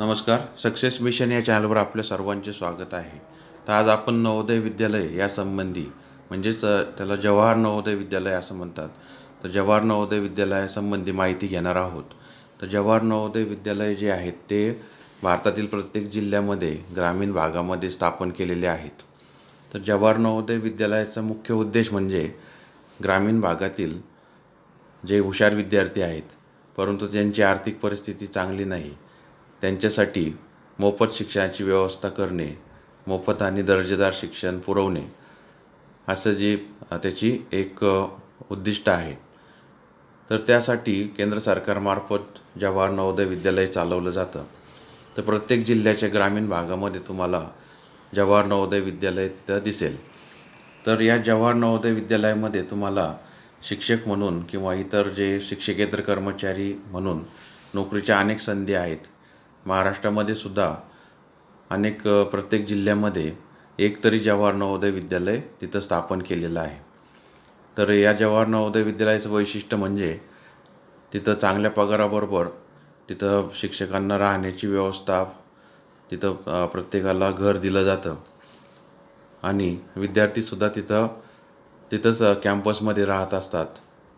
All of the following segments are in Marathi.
नमस्कार. सक्सेस मिशन या चॅनलवर आपल्या सर्वांचे स्वागत आहे. तर आज आपण नवोदय विद्यालय यासंबंधी त्याला जवाहर नवोदय विद्यालय असं म्हणतात. तर जवाहर नवोदय विद्यालयासंबंधी माहिती घेणार आहोत. तर जवाहर नवोदय विद्यालय जे आहेत ते भारतातील प्रत्येक जिल्ह्यामध्ये ग्रामीण भागामध्ये स्थापन केलेले आहेत. तर जवाहर नवोदय विद्यालयाचा मुख्य उद्देश म्हणजे ग्रामीण भागातील जे हुशार विद्यार्थी आहेत परंतु त्यांची आर्थिक परिस्थिती चांगली नाही त्यांच्यासाठी मोफत शिक्षणाची व्यवस्था करणे, मोफत आणि दर्जेदार शिक्षण पुरवणे असं त्याची एक उद्दिष्ट आहे. तर त्यासाठी केंद्र सरकारमार्फत जवाहर नवोदय विद्यालय चालवलं जातं. तर प्रत्येक जिल्ह्याच्या ग्रामीण भागामध्ये तुम्हाला जवाहर नवोदय विद्यालय तिथं दिसेल. तर या जवाहर नवोदय विद्यालयामध्ये तुम्हाला शिक्षक म्हणून किंवा इतर जे शिक्षकेतर कर्मचारी म्हणून नोकरीच्या अनेक संधी आहेत. महाराष्ट्रामध्ये सुद्धा प्रत्येक जिल्ह्यामध्ये एक तरी जवाहर नवोदय विद्यालय तिथं स्थापन केलेलं आहे. तर या जवाहर नवोदय विद्यालयाचं वैशिष्ट्य म्हणजे तिथं चांगल्या पगाराबरोबर तिथं शिक्षकांना राहण्याची व्यवस्था, तिथं प्रत्येकाला घर दिलं जातं आणि विद्यार्थीसुद्धा तिथंच कॅम्पसमध्ये राहत असतात.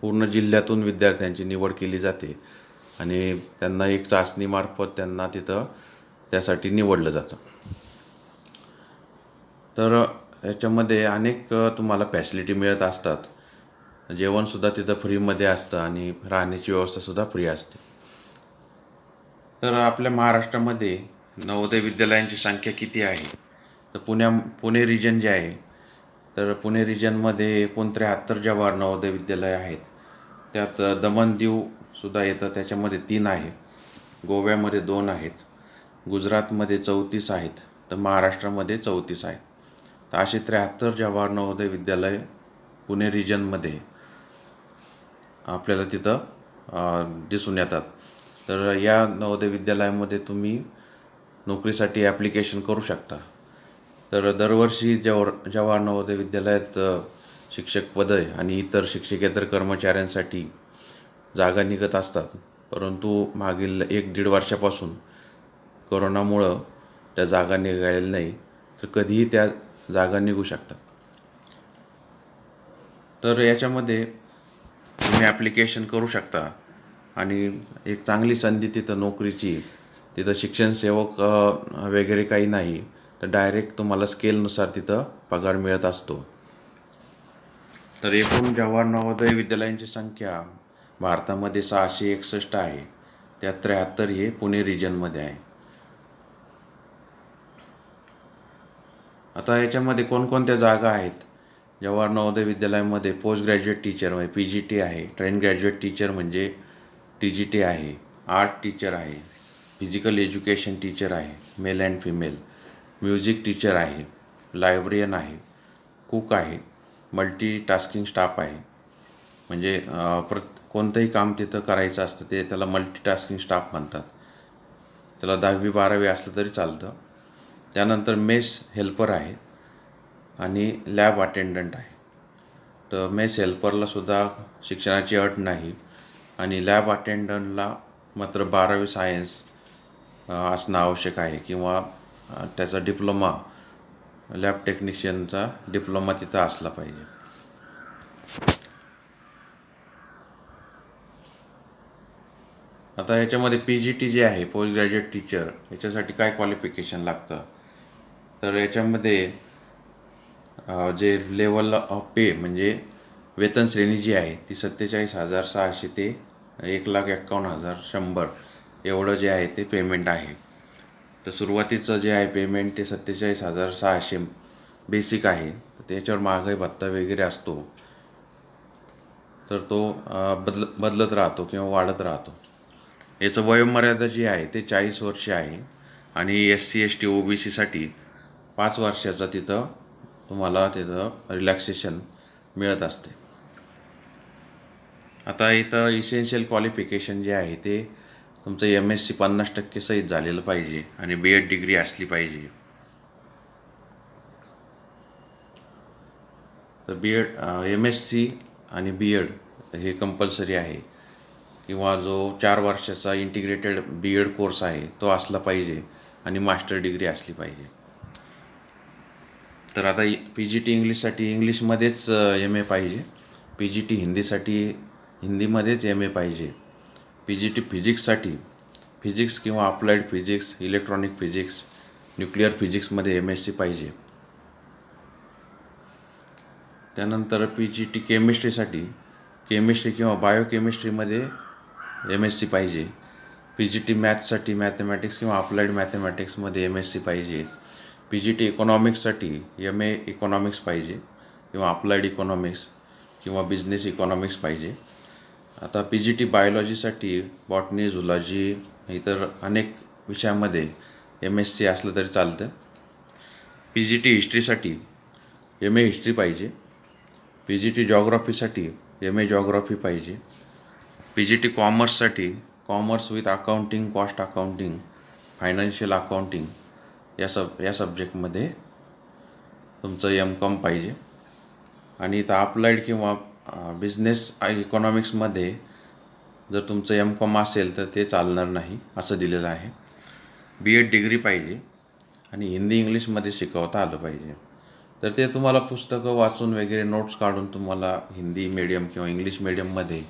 पूर्ण जिल्ह्यातून विद्यार्थ्यांची निवड केली जाते आणि त्यांना एक चाचणीमार्फत त्यांना तिथं त्यासाठी निवडलं जातं. तर याच्यामध्ये अनेक तुम्हाला फॅसिलिटी मिळत असतात. जेवणसुद्धा तिथं फ्रीमध्ये असतं आणि राहण्याची व्यवस्थासुद्धा फ्री असते. तर आपल्या महाराष्ट्रामध्ये नवोदय विद्यालयांची संख्या किती आहे? तर पुणे रिजन जे आहे, तर पुणे रिजनमध्ये 69 जवाहर नवोदय विद्यालय आहेत. त्यात दमण दीवसुद्धा येतं, त्याच्यामध्ये 3 आहे. गोव्यामध्ये 2 आहेत. गुजरातमध्ये 34 आहेत. तर महाराष्ट्रामध्ये 34 आहेत. तर असे 73 जवाहर नवोदय विद्यालय पुणे रिजनमध्ये आपल्याला तिथं दिसून येतात. तर या नवोदय विद्यालयामध्ये तुम्ही नोकरीसाठी ॲप्लिकेशन करू शकता. तर दरवर्षी जवाहर नवोदय विद्यालयात शिक्षक पद आणि इतर शिक्षकेतर कर्मचाऱ्यांसाठी जागा निघत असतात. परंतु मागील 1-1.5 वर्षापासून कोरोनामुळं त्या जागा निघालेल्या नाही. तर कधीही त्या जागा निघू शकतात. तर याच्यामध्ये तुम्ही ॲप्लिकेशन करू शकता आणि एक चांगली संधी तिथं नोकरीची. तिथं शिक्षण सेवक वगैरे काही नाही, तर डायरेक्ट तुम्हाला स्केलनुसार तिथं पगार मिळत असतो. तर एकूण जवाहर नवोदय विद्यालयांची संख्या भारतामध्ये 661 आहे. त्यात 73 हे पुणे रिजनमध्ये आहे. आता याच्यामध्ये कोणकोणत्या जागा आहेत? जवाहर नवोदय विद्यालयामध्ये पोस्ट ग्रॅज्युएट टीचर म्हणजे PGT आहे, ट्रेन ग्रॅज्युएट टीचर म्हणजे TGT आहे, आर्ट टीचर आहे, फिजिकल एज्युकेशन टीचर आहे, male and female, music teacher आहे, लायब्ररियन आहे, कुक आहे, मल्टीटास्किंग स्टाफ आहे. म्हणजे कोणतंही काम तिथं करायचं असतं ते त्याला मल्टीटास्किंग स्टाफ म्हणतात. त्याला 10वी-12वी असलं तरी चालतं. त्यानंतर मेस हेल्पर आहे आणि लॅब अटेंडंट आहे. तर मेस हेल्परलासुद्धा शिक्षणाची अट नाही आणि लॅब अटेंडंटला मात्र 12वी सायन्स असणं आवश्यक आहे किंवा त्याचा डिप्लोमा, लॅब टेक्निशियनचा डिप्लोमा तिथं असला पाहिजे. आता याच्यामध्ये PGT जे आहे, पोस्ट ग्रॅज्युएट टीचर, याच्यासाठी काय क्वालिफिकेशन लागतं? तर याच्यामध्ये जे लेवल ऑफ पे म्हणजे वेतन श्रेणी जी आहे ती 47,600 ते 1,51,100 एवढं जे आहे ते पेमेंट आहे. तर सुरुवातीचं जे आहे पेमेंट ते 47,600 बेसिक आहे. तर त्याच्यावर महागाई भत्ता वगैरे असतो, तर तो बदलत राहतो किंवा वाढत राहतो. याचं वयोमर्यादा जी आहे ते 40 वर्ष आहे आणि SC ST OBCसाठी 5 वर्षाचा तुम्हाला रिलॅक्सेशन मिळत असते. आता इथं इसेन्शियल क्वालिफिकेशन जे आहे ते तुमचं MSc 50% सहित झालेलं पाहिजे आणि B.Ed डिग्री असली पाहिजे. तर MSc आणि B.Ed हे कंपल्सरी आहे किंवा जो 4 वर्षाचा इंटिग्रेटेड B.एड कोर्स आहे तो असला पाहिजे आणि मास्टर डिग्री असली पाहिजे. तर आता PGT इंग्लिशसाठी इंग्लिशमध्येच MA पाहिजे, PGT हिंदीसाठी हिंदीमध्येच MA पाहिजे, PGT फिजिक्ससाठी फिजिक्स किंवा applied physics, electronic physics, nuclear फिजिक्समध्ये MSc पाहिजे. त्यानंतर PGT केमिस्ट्रीसाठी केमिस्ट्री किंवा बायोकेमिस्ट्रीमध्ये MSc पाहिजे, PGT मॅथ्ससाठी मॅथमॅटिक्स किंवा अप्लाइड मॅथमॅटिक्समध्ये MSc पाहिजे, PGT इकॉनॉमिक्ससाठी MA इकॉनॉमिक्स पाहिजे किंवा अप्लाइड इकॉनॉमिक्स किंवा बिझनेस इकॉनॉमिक्स पाहिजे. आता PGT बायोलॉजीसाठी बॉटनी, झुलॉजी इतर अनेक विषयामध्ये MSc असलं तरी चालतं. PGT हिस्ट्रीसाठी MA हिस्ट्री पाहिजे, PGT जॉग्रॉफीसाठी MA जॉग्रॉफी पाहिजे, PGT कॉमर्ससाठी commerce with accounting, cost accounting, financial accounting या सब्जेक्टमध्ये तुमचं MCOM पाहिजे. आणि इथं अप्लाइड किंवा बिझनेस इकॉनॉमिक्समध्ये जर तुमचं MCOM असेल तर ते चालणार नाही असं दिलेलं आहे. B.एड डिग्री पाहिजे आणि हिंदी इंग्लिशमध्ये शिकवता आलं पाहिजे. तर ते तुम्हाला पुस्तकं वाचून वगैरे नोट्स काढून तुम्हाला हिंदी मीडियम किंवा इंग्लिश मीडियममध्ये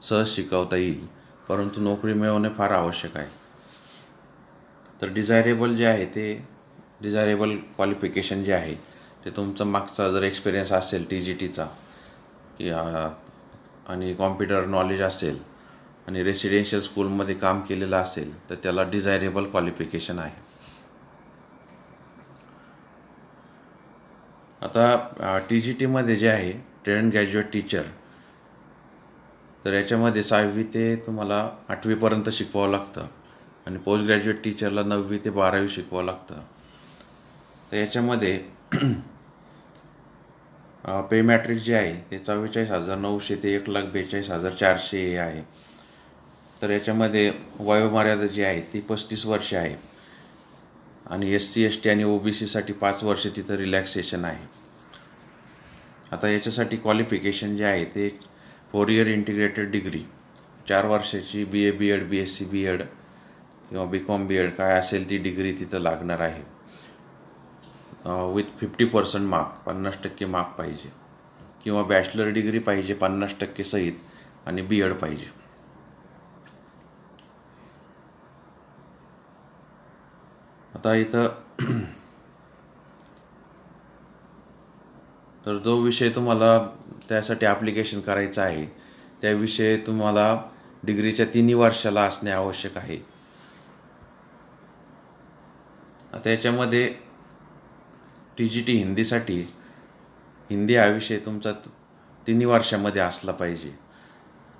सहज शिकवता येईल, परंतु नोकरी मिळवणे फार आवश्यक आहे. तर डिझायरेबल जे आहे ते डिझायरेबल क्वालिफिकेशन जे आहे ते तुमचा मागचा जर एक्सपिरियन्स असेल TGTचा आणि कॉम्प्युटर नॉलेज असेल आणि रेसिडेन्शियल स्कूलमध्ये काम केलेलं असेल तर त्याला डिझायरेबल क्वालिफिकेशन आहे. आता TGTमध्ये जे आहे ट्रेंड ग्रॅज्युएट टीचर, तर याच्यामध्ये 6वी ते तुम्हाला 8वीपर्यंत शिकवावं लागतं आणि पोस्ट ग्रॅज्युएट टीचरला 9वी ते 12वी शिकवावं लागतं. तर याच्यामध्ये पे मॅट्रिक जे आहे ते 44,900 ते 1,42,400 हे आहे. तर याच्यामध्ये वयोमर्यादा जी आहे ती 35 वर्षे आहे आणि SC ST आणि OBCसाठी 5 वर्ष तिथं रिलॅक्सेशन आहे. आता याच्यासाठी क्वालिफिकेशन जे आहे ते 4 इयर इंटिग्रेटेड डिग्री 4 वर्षाची BA B.एड BSc B.एड किंवा BCom B.एड काय असेल ती डिग्री तिथं लागणार आहे. विथ 50% मार्क 50% मार्क पाहिजे किंवा बॅचलर डिग्री पाहिजे 50% सहित आणि B.एड पाहिजे. आता इथं तर जो विषय तुम्हाला त्यासाठी ॲप्लिकेशन करायचं आहे त्याविषयी तुम्हाला डिग्रीच्या 3 वर्षाला असणे आवश्यक आहे. आता याच्यामध्ये TGT हिंदीसाठी हिंदी हा विषय तुमचा 3 वर्षामध्ये असला पाहिजे.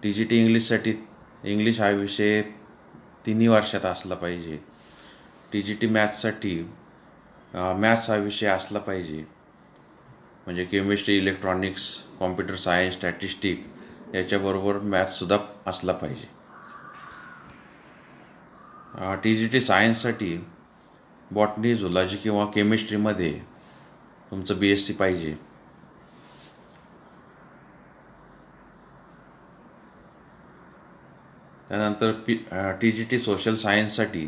TGT इंग्लिशसाठी इंग्लिश हा विषय 3 वर्षात असला पाहिजे. TGT मॅथ्ससाठी मॅथ्स हा विषय असला पाहिजे, म्हणजे chemistry, electronics, computer science, statistic याच्याबरोबर मॅथ्ससुद्धा असला पाहिजे. TGT सायन्ससाठी बॉटनी, झुलॉजी किंवा केमिस्ट्रीमध्ये तुमचं BSc पाहिजे. त्यानंतर TGT सोशल सायन्ससाठी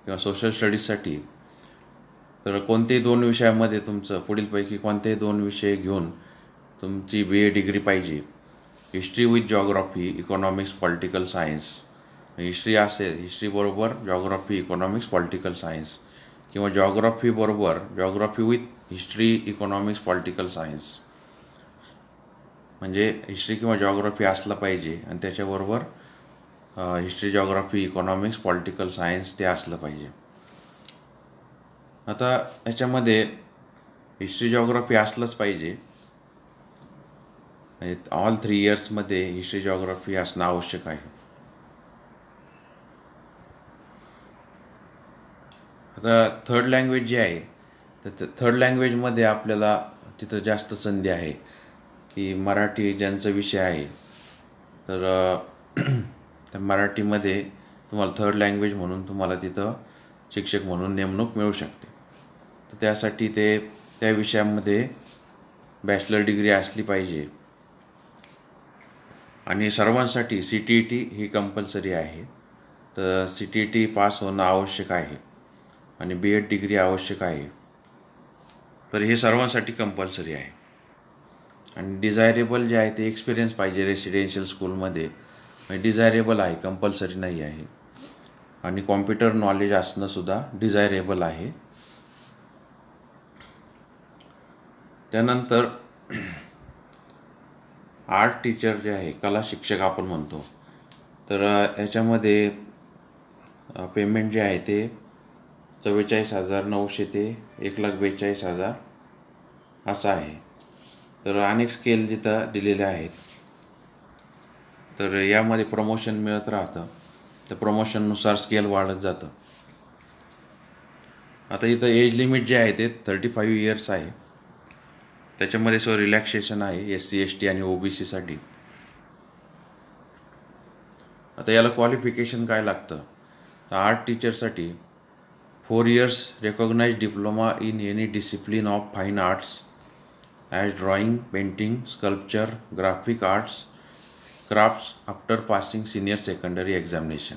किंवा सोशल स्टडीजसाठी तर कोणतेही 2 विषयामध्ये तुमचं पुढीलपैकी कोणतेही 2 विषय घेऊन तुमची BA डिग्री पाहिजे. History with geography, economics, political science. History असेल, हिस्ट्रीबरोबर जॉग्रॉफी, इकॉनॉमिक्स, पॉलिटिकल सायन्स किंवा geography with history, economics, political science. म्हणजे हिस्ट्री किंवा जॉग्रॉफी असला पाहिजे आणि त्याच्याबरोबर history, geography, economics, political science ते असलं पाहिजे. आता याच्यामध्ये हिस्ट्री, जॉग्रॉफी असलंच पाहिजे. ऑल 3 इयर्समध्ये हिस्ट्री, जॉग्रॉफी असणं आवश्यक आहे. आता थर्ड लँग्वेज जी आहे तर थर्ड लँग्वेजमध्ये आपल्याला तिथं जास्त संधी आहे की मराठी ज्यांचा विषय आहे तर त्या मराठीमध्ये तुम्हाला थर्ड लँग्वेज म्हणून तुम्हाला तिथं शिक्षक म्हणून नेमणूक मिळू शकते. तर त्यासाठी त्या विषयामध्ये बॅचलर डिग्री असली पाहिजे. आणि सर्वांसाठी CTET ही कंपल्सरी आहे. तर CTET पास होणं आवश्यक आहे आणि B.Ed डिग्री आवश्यक आहे. तर हे सर्वांसाठी कंपल्सरी आहे. आणि डिझायरेबल जे आहे ते एक्सपिरियन्स पाहिजे रेसिडेन्शियल स्कूलमध्ये, म्हणजे डिझायरेबल आहे, कंपल्सरी नाही आहे. आणि कॉम्प्युटर नॉलेज असणंसुद्धा डिझायरेबल आहे. त्यानंतर आर्ट टीचर जे आहे, कला शिक्षक आपण म्हणतो, तर याच्यामध्ये पेमेंट जे आहे ते 44,900 ते 1,42,000 असं आहे. तर अनेक स्केल जिथं दिलेले आहेत. तर यामध्ये प्रमोशन मिळत राहतं. तर प्रमोशननुसार स्केल वाढत जातं. आता इथं एज लिमिट जे आहे ते 35 इयर्स आहे. त्याच्यामध्ये रिलॅक्सेशन आहे SC ST आणि OBC साठी. आता याला क्वालिफिकेशन काय लागतं, तर आर्ट टीचरसाठी 4 years recognised diploma in any discipline of fine arts as drawing, painting, sculpture, graphic arts, crafts after passing senior secondary examination,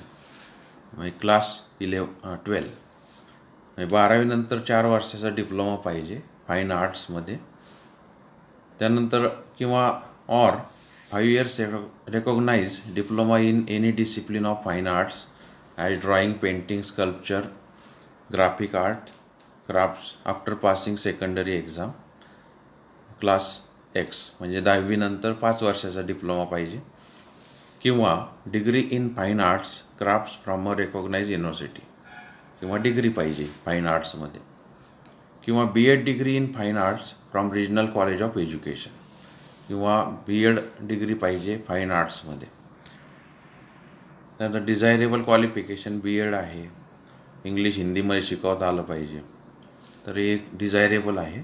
म्हणजे क्लास 12. 12वी नंतर 4 वर्षाचा डिप्लोमा पाहिजे फाईन आर्ट्समध्ये. त्यानंतर किंवा 5 years recognise diploma in any discipline of fine arts as drawing, painting, sculpture, graphic art, crafts after passing secondary exam, class X, म्हणजे 10वी नंतर 5 वर्षाचा डिप्लोमा पाहिजे. किंवा degree in fine arts crafts from a recognise university, किंवा डिग्री पाहिजे फाईन आर्ट्समध्ये. किंवा B.Ed degree in fine arts from regional college of education, किंवा B.Ed डिग्री पाहिजे फाईन आर्ट्समध्ये. त्यानंतर डिझायरेबल क्वालिफिकेशन B.Ed आहे. इंग्लिश हिंदीमध्ये शिकवता आलं पाहिजे, तर एक डिझायरेबल आहे.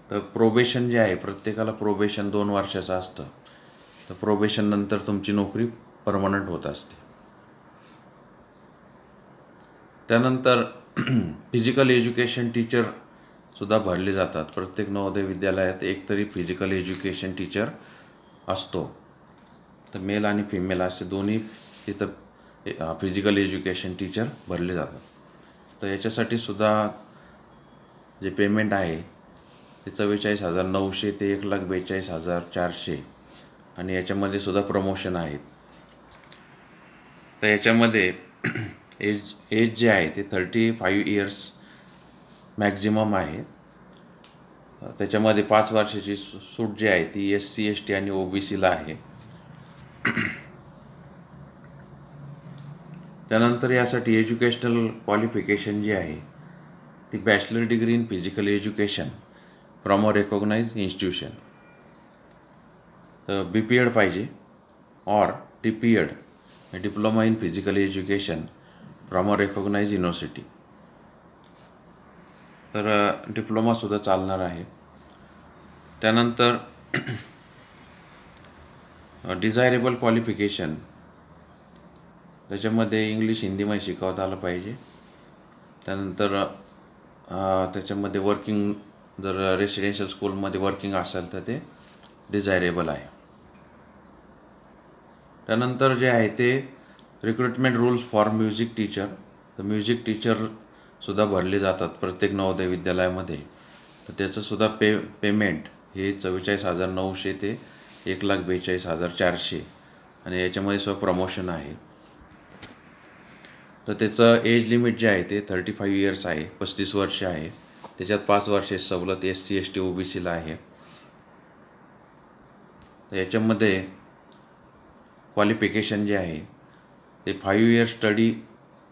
तर प्रोबेशन जे आहे, प्रत्येकाला प्रोबेशन 2 वर्षाचं असतं. तर प्रोबेशन नंतर तुमची नोकरी परमनंट होत असते. त्यानंतर फिजिकल एज्युकेशन टीचरसुद्धा भरले जातात. प्रत्येक नवोदय विद्यालयात एकतरी फिजिकल एज्युकेशन टीचर असतो. तर मेल आणि फिमेल असे दोन्ही इथं फिजिकल एज्युकेशन टीचर भरले जातात. तर याच्यासाठी सुद्धा जे पेमेंट आहे ते 44,900 ते 1,42,400, आणि याच्यामध्ये सुद्धा प्रमोशन आहेत. तर याच्यामध्ये एज जे आहे ते 35 इयर्स मॅक्झिमम आहे. त्याच्यामध्ये 5 वर्षाची सूट जी आहे ती SC ST आणि OBCला आहे. त्यानंतर यासाठी एज्युकेशनल क्वालिफिकेशन जी आहे ती bachelor degree in physical education from a recognise institution, तर BPED पाहिजे, और DPED, diploma in physical education from a recognise university. तर डिप्लोमासुद्धा चालणार आहे. त्यानंतर डिझायरेबल क्वालिफिकेशन, त्याच्यामध्ये इंग्लिश हिंदीमध्ये शिकवता आलं पाहिजे. त्यानंतर त्याच्यामध्ये वर्किंग, जर रेसिडेन्शियल स्कूलमध्ये वर्किंग असेल तर ते डिझायरेबल आहे. त्यानंतर जे आहे ते recruitment rules for music teacher. तर म्युझिक टीचरसुद्धा भरले जातात प्रत्येक नवोदय विद्यालयामध्ये. तर त्याचंसुद्धा पेमेंट हे 44,900 ते 1,42,400, आणि याच्यामध्ये सुद्धा प्रमोशन आहे. तर त्याचं एज लिमिट जे आहे ते 35 इयर्स आहे, 35 वर्ष आहे. त्याच्यात 5 वर्षे सवलत SC ST OBCला आहे. तर याच्यामध्ये क्वालिफिकेशन जे आहे ते 5 years study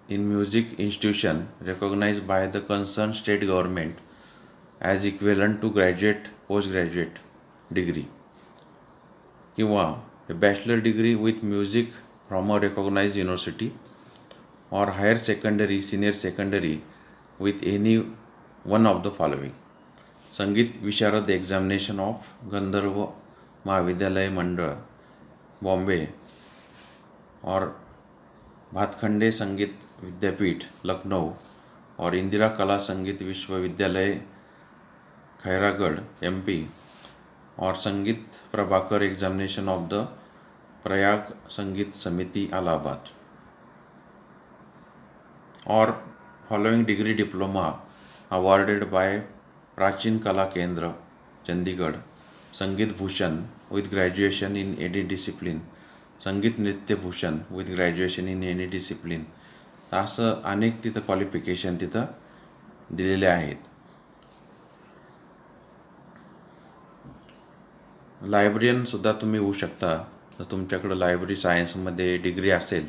in music institution recognise by the concern state government as equivalent to graduate post graduate degree, किंवा bachelor degree with music from a recognise university, और higher secondary senior secondary with any one of the following: संगीत विशारद एग्जामिनेशन ऑफ गंधर्व महाविद्यालय मंडळ बॉम्बे, और भातखंडे संगीत विद्यापीठ लखनऊ, और इंदिरा कला संगीत विश्वविद्यालय खैरागढ़ MP, और संगीत Prabhakar examination of the Prayag संगीत समिति इलाहाबाद, और following degree diploma awarded by प्राचीन कला केंद्र चंडीगढ़, संगीत Bhushan with graduation in any discipline, संगीत नृत्य Bhushan with graduation in any discipline. असं अनेक तिथं क्वालिफिकेशन तिथं दिलेले आहेत. लायब्ररियन सुद्धा तुम्ही होऊ शकता. जर तुमच्याकडं लायब्ररी सायन्समध्ये डिग्री असेल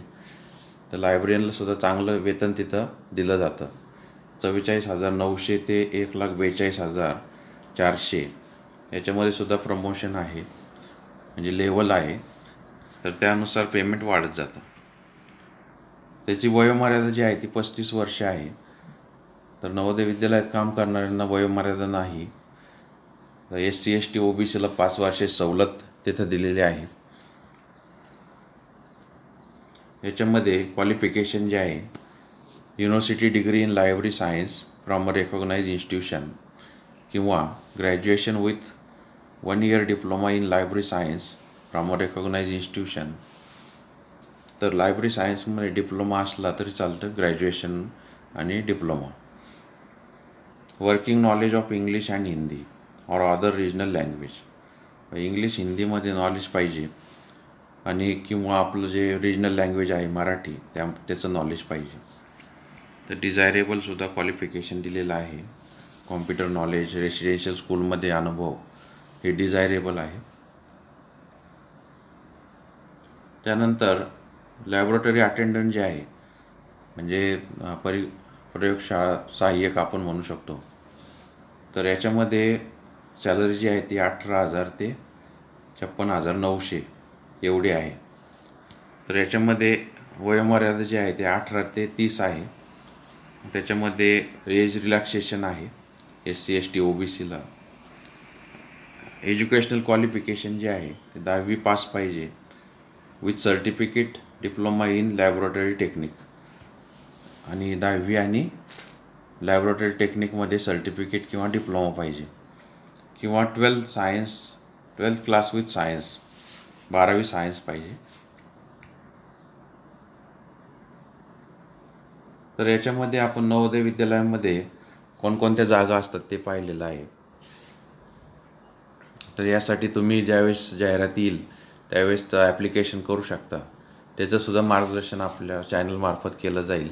तर लायब्ररियनला सुद्धा चांगलं वेतन तिथं दिलं जातं. 44,900 ते 1,42,400 याच्यामध्ये सुद्धा प्रमोशन आहे, म्हणजे लेवल आहे, तर त्यानुसार पेमेंट वाढत जातं. त्याची वयोमर्यादा जी आहे ती 35 वर्ष आहे. तर नवोदय विद्यालयात काम करणाऱ्यांना वयोमर्यादा नाही. तर SC ST OBCला 5 वर्षे सवलत तिथं दिलेली आहे. याच्यामध्ये क्वालिफिकेशन जे आहे, university degree in library science from a recognised institution किंवा graduation with 1 year diploma in library science from a recognised institution. तर लायब्ररी सायन्समध्ये डिप्लोमा असला तरी चालतं, ग्रॅज्युएशन आणि diploma. Working knowledge of English and Hindi और अदर रिजनल लँग्वेज, इंग्लिश हिंदीमध्ये नॉलेज पाहिजे आणि किंवा आपलं जे रिजनल लँग्वेज आहे मराठी त्याचं नॉलेज पाहिजे. तर डिझायरेबलसुद्धा क्वालिफिकेशन दिलेलं आहे. कॉम्प्युटर नॉलेज, रेसिडेन्शियल स्कूलमध्ये अनुभव हे डिझायरेबल आहे. त्यानंतर लॅबोरेटरी अटेंडंट जे आहे, म्हणजे प्रयोगशाळा सहाय्यक आपण म्हणू शकतो, तर याच्यामध्ये सॅलरी जी आहे ती 18,000 ते 56,900 एवढी आहे. तर याच्यामध्ये वयोमर्यादा जी आहे ते 18 ते 30 आहे. त्याच्यामध्ये एज रिलॅक्सेशन आहे SC ST OBCला. एज्युकेशनल क्वालिफिकेशन जे आहे ते 10वी पास पाहिजे with certificate diploma in laboratory technique, आणि 10वी आणि लॅबोरेटरी टेक्निकमध्ये सर्टिफिकेट किंवा डिप्लोमा पाहिजे, किंवा 12th क्लास विथ सायन्स, 12वी सायन्स पाहिजे. तर याच्यामध्ये आपण नवोदय विद्यालयामध्ये कोणकोणत्या जागा असतात ते पाहिलेलं आहे. तर यासाठी तुम्ही ज्यावेळेस जाहिरात येईल त्यावेळेस ॲप्लिकेशन करू शकता. त्याचंसुद्धा मार्गदर्शन आपल्या चॅनलमार्फत केलं जाईल.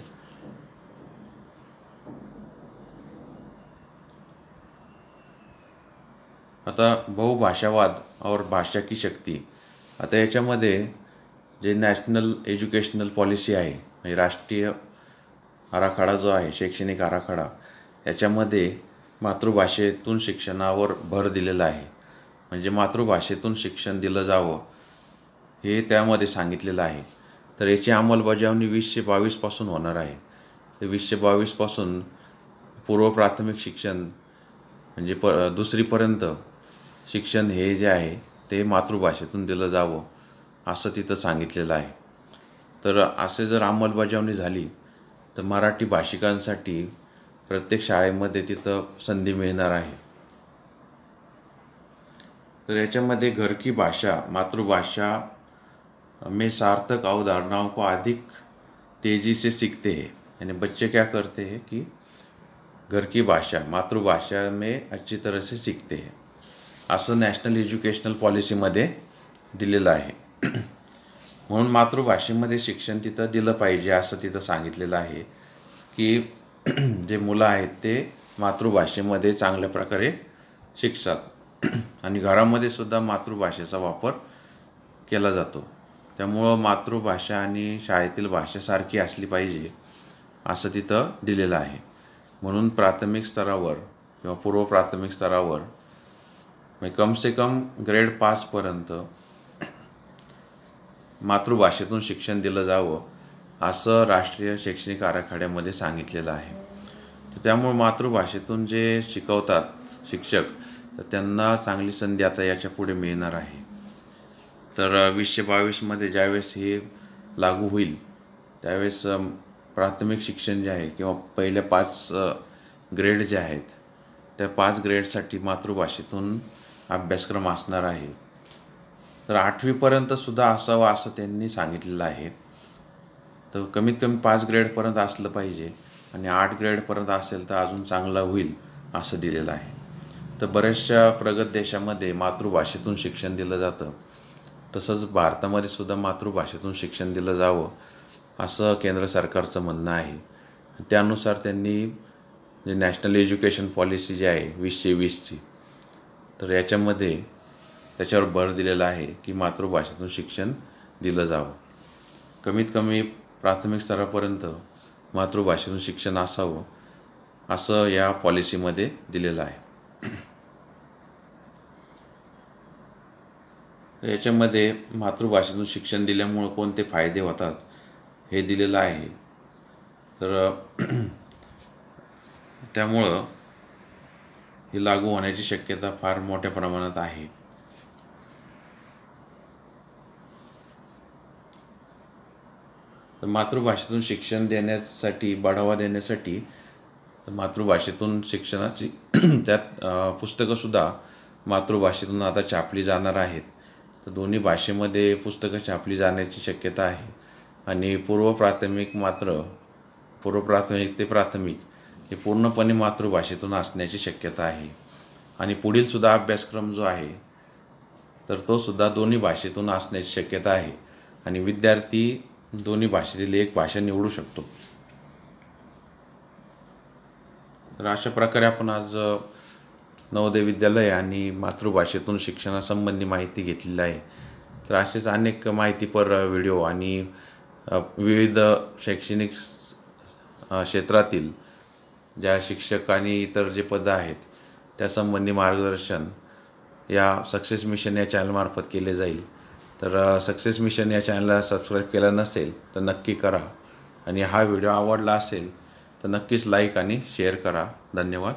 आता बहुभाषावाद और भाषा की शक्ती. आता याच्यामध्ये जे नॅशनल एज्युकेशनल पॉलिसी आहे, म्हणजे राष्ट्रीय आराखडा जो आहे, शैक्षणिक आराखडा, याच्यामध्ये मातृभाषेतून शिक्षणावर भर दिलेला आहे. म्हणजे मातृभाषेतून शिक्षण दिलं जावं हे त्यामध्ये सांगितलेलं आहे. तर याची अंमलबजावणी 2022 पासून होणार आहे. तर 2022 पासून पूर्व प्राथमिक शिक्षण म्हणजे 2रीपर्यंत शिक्षण हे जे आहे ते मातृभाषेतून दिलं जावं असं तिथं सांगितलेलं आहे. तर असे जर अंमलबजावणी झाली तर मराठी भाषिकांसाठी प्रत्येक शाळेमध्ये तिथं संधी मिळणार आहे. तर याच्यामध्ये घर की भाषा मातृभाषा में सार्थक अवधारणाओं को अधिक तेज़ी से सीखते हैं, यानी बच्चे क्या करते हैं कि घर की भाषा मातृभाषा में अच्छी तरह से सीखते हैं, असं नॅशनल एज्युकेशनल पॉलिसीमध्ये दिलेलं आहे. म्हणून मातृभाषेमध्ये शिक्षण तिथं दिलं पाहिजे असं तिथं सांगितलेलं आहे की जे मुलं आहेत ते मातृभाषेमध्ये चांगल्या प्रकारे शिकतात आणि घरामध्ये सुद्धा मातृभाषेचा वापर केला जातो. त्यामुळं मातृभाषा आणि शाळेतील भाषा सारखी असली पाहिजे असं तिथं दिलेलं आहे. म्हणून प्राथमिक स्तरावर किंवा पूर्व प्राथमिक स्तरावर कम से कम ग्रेड 5पर्यंत मातृभाषेतून शिक्षण दिलं जावं असं राष्ट्रीय शैक्षणिक आराखड्यामध्ये सांगितलेलं आहे. तर त्यामुळे मातृभाषेतून जे शिकवतात शिक्षक, तर त्यांना चांगली संधी आता याच्या पुढे मिळणार आहे. तर 2022मध्ये ज्यावेळेस हे लागू होईल त्यावेळेस प्राथमिक शिक्षण जे आहे किंवा पहिल्या 5 ग्रेड जे आहेत त्या 5 ग्रेडसाठी मातृभाषेतून अभ्यासक्रम असणार आहे. तर 8वीपर्यंतसुद्धा असावं असं त्यांनी सांगितलेलं आहे. तर कमीत कमी 5 ग्रेडपर्यंत असलं पाहिजे आणि 8 ग्रेडपर्यंत असेल तर अजून चांगलं होईल असं दिलेलं आहे. तर बऱ्याचशा प्रगत देशामध्ये मातृभाषेतून शिक्षण दिलं जातं. तसंच भारतामध्ये सुद्धा मातृभाषेतून शिक्षण दिलं जावं असं केंद्र सरकारचं म्हणणं आहे. त्यानुसार त्यांनी जे नॅशनल एज्युकेशन पॉलिसी जी आहे 2020ची, तर याच्यामध्ये त्याच्यावर भर दिलेला आहे की मातृभाषेतून शिक्षण दिलं जावं. कमीत कमी प्राथमिक स्तरापर्यंत मातृभाषेतून शिक्षण असावं असं या पॉलिसीमध्ये दिलेलं आहे. याच्यामध्ये मातृभाषेतून शिक्षण दिल्यामुळं कोणते फायदे होतात हे दिलेलं आहे. तर त्यामुळं ही लागू होण्याची शक्यता फार मोठ्या प्रमाणात आहे. तर मातृभाषेतून शिक्षण देण्यासाठी, बढावा देण्यासाठी मातृभाषेतून शिक्षणाची त्यात पुस्तकंसुद्धा मातृभाषेतून आता छापली जाणार आहेत. तर दोन्ही भाषेमध्ये पुस्तकं छापली जाण्याची शक्यता आहे. आणि पूर्व प्राथमिक ते प्राथमिक हे पूर्णपणे मातृभाषेतून असण्याची शक्यता आहे. आणि पुढीलसुद्धा अभ्यासक्रम जो आहे तर तो सुद्धा दोन्ही भाषेतून असण्याची शक्यता आहे. आणि विद्यार्थी दोन्ही भाषेतील एक भाषा निवडू शकतो. तर अशा प्रकारे आपण आज नवोदय विद्यालय आणि मातृभाषेतून शिक्षणासंबंधी माहिती घेतलेली आहे. तर असेच अनेक माहितीपर व्हिडिओ आणि विविध शैक्षणिक क्षेत्रातील ज्या शिक्षक आणि इतर जे पदं आहेत त्यासंबंधी मार्गदर्शन या सक्सेस मिशन या चॅनलमार्फत केले जाईल. तर सक्सेस मिशन या चॅनलला सबस्क्राईब केलं नसेल तर नक्की करा. आणि हा व्हिडिओ आवडला असेल तर नक्कीच लाईक आणि शेअर करा. धन्यवाद.